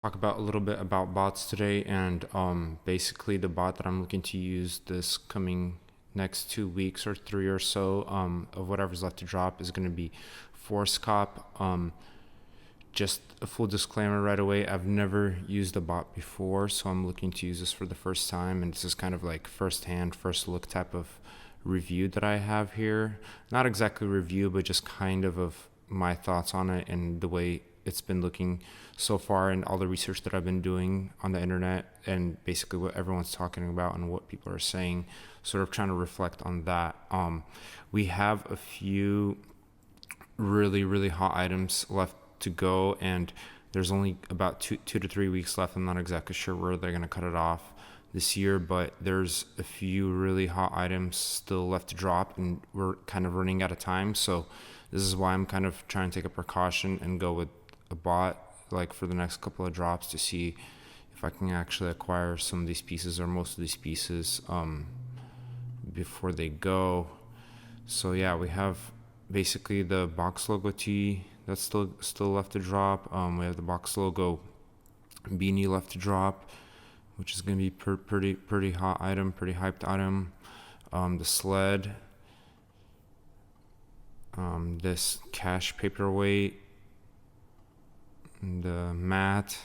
Talk about a little bit about bots today, and basically the bot that I'm looking to use this coming next 2 weeks or three or so of whatever's left to drop is going to be ForceCop. Just a full disclaimer right away, I've never used a bot before, so I'm looking to use this for the first time, and this is kind of like first hand, first look type of review that I have here. Not exactly review, but just kind of my thoughts on it and the way it's been looking so far and all the research that I've been doing on the internet and basically what everyone's talking about and what people are saying, sort of trying to reflect on that. We have a few really hot items left to go, and there's only about 2 to 3 weeks left. I'm not exactly sure where they're going to cut it off this year, but there's a few really hot items still left to drop, and we're kind of running out of time. So this is why I'm kind of trying to take a precaution and go with a bot like for the next couple of drops to see if I can actually acquire some of these pieces or most of these pieces before they go. So yeah, we have basically the box logo tee that's still left to drop. We have the box logo beanie left to drop, which is going to be pretty hot item, pretty hyped item. The sled, this cash paperweight, the mat,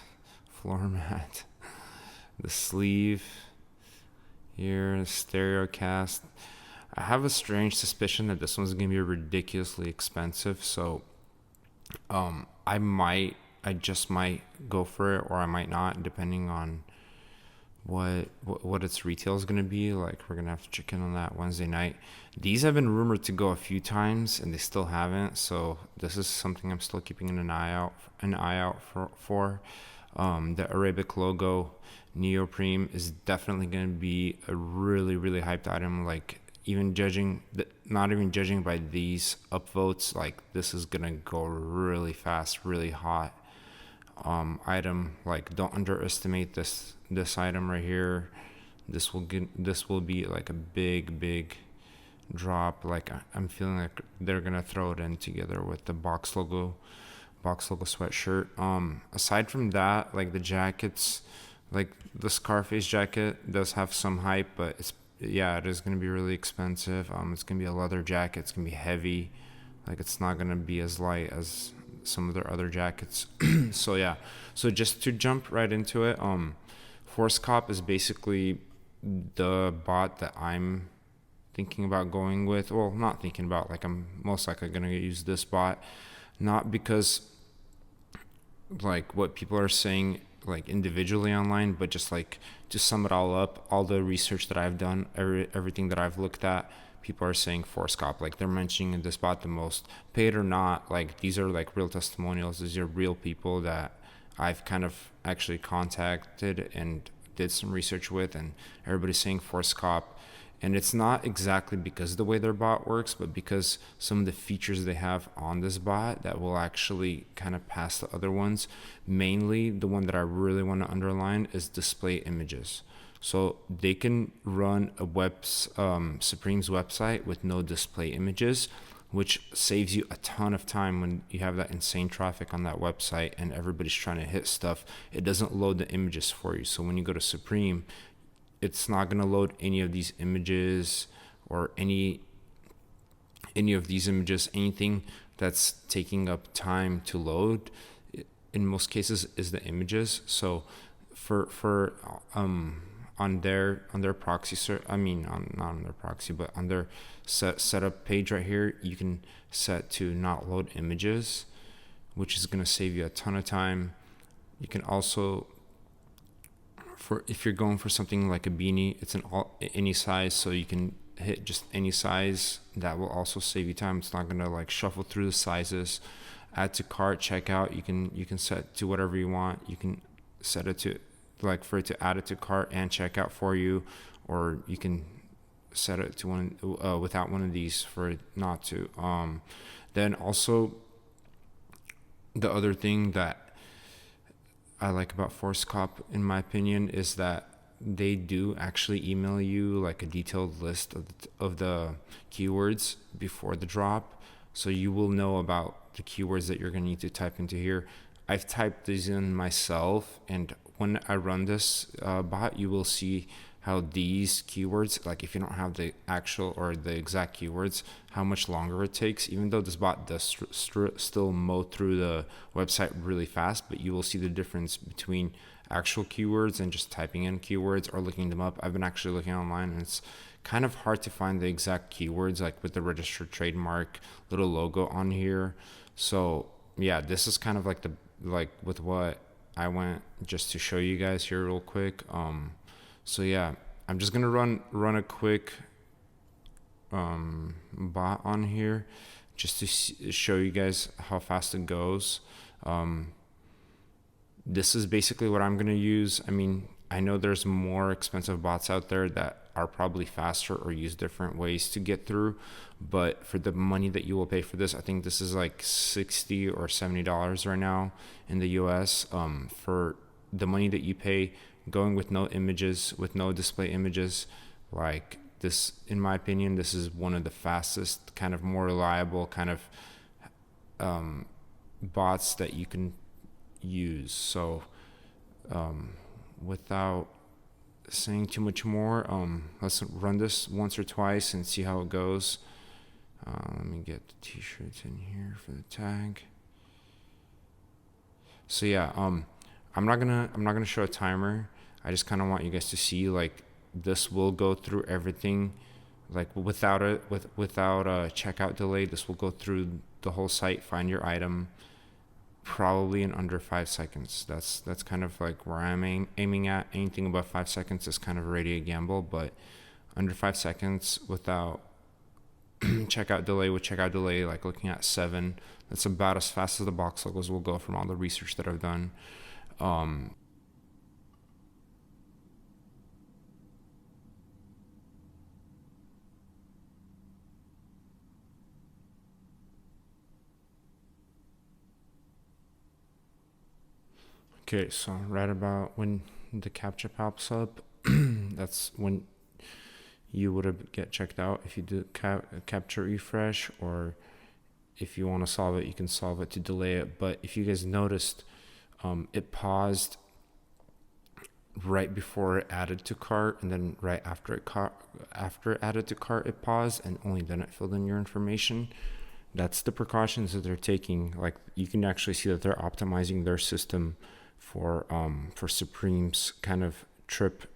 floor mat, the sleeve here, the stereo cast. I have a strange suspicion that this one's going to be ridiculously expensive, so I just might go for it, or I might not, depending on what its retail is going to be. Like, we're going to have to check in on that Wednesday night. These have been rumored to go a few times and they still haven't, so this is something I'm still keeping an eye out for. The Arabic logo neoprene is definitely going to be a really hyped item. Like, not even judging by these upvotes, like, this is gonna go really fast, really hot item. Like, don't underestimate this item right here. This will be like a big drop. Like, I'm feeling like they're gonna throw it in together with the box logo sweatshirt. Aside from that, like the jackets, like the Scarface jacket does have some hype, but it is going to be really expensive. It's going to be a leather jacket. It's going to be heavy. Like, it's not going to be as light as some of their other jackets. So yeah. So just to jump right into it, ForceCop is basically the bot that I'm thinking about going with. Well, not thinking about, like, I'm most likely going to use this bot. Not because, like, what people are saying, like, individually online, but just, like, to sum it all up, all the research that I've done, everything that I've looked at, people are saying ForceCop. Like, they're mentioning this bot the most, paid or not. Like, these are like real testimonials. These are real people that I've kind of actually contacted and did some research with, and everybody's saying ForceCop. And it's not exactly because of the way their bot works, but because some of the features they have on this bot that will actually kind of pass the other ones. Mainly, the one that I really want to underline is display images. So they can run Supreme's website with no display images, which saves you a ton of time when you have that insane traffic on that website and everybody's trying to hit stuff. It doesn't load the images for you. So when you go to Supreme, it's not going to load any of these images or any of these images. Anything that's taking up time to load in most cases is the images. So for on their proxy not on their proxy, but on their setup page right here, you can set to not load images, which is going to save you a ton of time. You can also, if you're going for something like a beanie, it's any size, so you can hit just any size. That will also save you time. It's not gonna, like, shuffle through the sizes. Add to cart, checkout. You can set to whatever you want. You can set it to, like, for it to add it to cart and checkout for you, or you can set it to one without one of these for it not to. Then also, the other thing that I like about ForceCop, in my opinion, is that they do actually email you, like, a detailed list of the keywords before the drop, so you will know about the keywords that you're going to need to type into here. I've typed these in myself, and when I run this bot, you will see how these keywords, like if you don't have the actual or the exact keywords, how much longer it takes, even though this bot does still mow through the website really fast, but you will see the difference between actual keywords and just typing in keywords or looking them up. I've been actually looking online, and it's kind of hard to find the exact keywords, like with the registered trademark little logo on here. So yeah, this is kind of like with what I went just to show you guys here real quick. So yeah, I'm just gonna run a quick bot on here just to show you guys how fast it goes. This is basically what I'm gonna use. I mean, I know there's more expensive bots out there that are probably faster or use different ways to get through, but for the money that you will pay for this, I think this is like $60 or $70 right now in the US. For the money that you pay, going with no images, with no display images, like this, in my opinion, this is one of the fastest, kind of more reliable kind of bots that you can use. So without saying too much more, let's run this once or twice and see how it goes. Let me get the t-shirts in here for the tag. So yeah, I'm not gonna show a timer. I just kind of want you guys to see, like, this will go through everything, like without a checkout delay. This will go through the whole site, find your item, probably in under 5 seconds. That's kind of like where I'm aiming at. Anything above 5 seconds is kind of already a gamble, but under 5 seconds without checkout delay, with checkout delay like looking at 7, that's about as fast as the box logos will go from all the research that I've done. Okay, so right about when the CAPTCHA pops up, that's when you would get checked out. If you do CAPTCHA refresh, or if you want to solve it, you can solve it to delay it. But if you guys noticed, it paused right before it added to cart, and then right after it added to cart, it paused, and only then it filled in your information. That's the precautions that they're taking. Like, you can actually see that they're optimizing their system for Supreme's kind of trip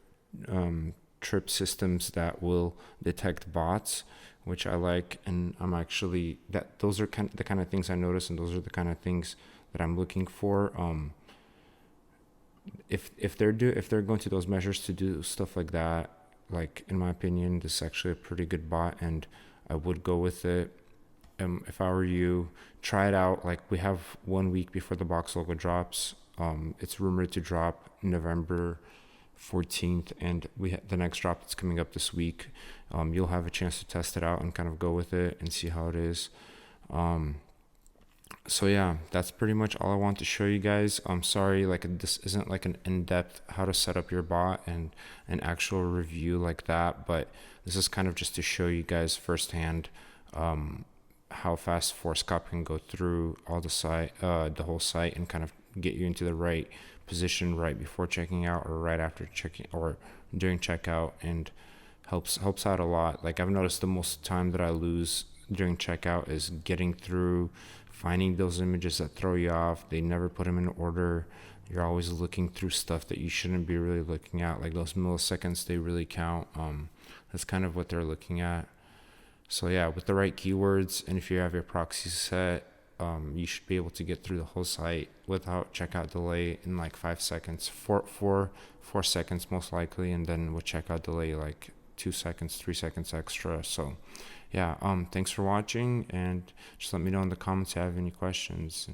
systems that will detect bots, which I like. And I'm actually, those are the kind of things I notice, and those are the kind of things that I'm looking for. If they're going to those measures to do stuff like that, like, in my opinion, this is actually a pretty good bot, and I would go with it. If I were you, try it out. Like, we have 1 week before the box logo drops. It's rumored to drop November 14th, and the next drop that's coming up this week. You'll have a chance to test it out and kind of go with it and see how it is. So yeah, that's pretty much all I want to show you guys. I'm sorry, like, this isn't like an in-depth how to set up your bot and an actual review like that, but this is kind of just to show you guys firsthand how fast ForceCop can go through all the whole site, and kind of get you into the right position right before checking out, or right after checking, or during checkout, and helps out a lot. Like, I've noticed the most time that I lose during checkout is getting through, finding those images that throw you off. They never put them in order. You're always looking through stuff that you shouldn't be really looking at. Like, those milliseconds, they really count. That's kind of what they're looking at. So yeah, with the right keywords, and if you have your proxy set, you should be able to get through the whole site without checkout delay in like 5 seconds, 4 seconds most likely, and then with checkout delay like 2 seconds, 3 seconds extra. So yeah, thanks for watching, and just let me know in the comments if you have any questions.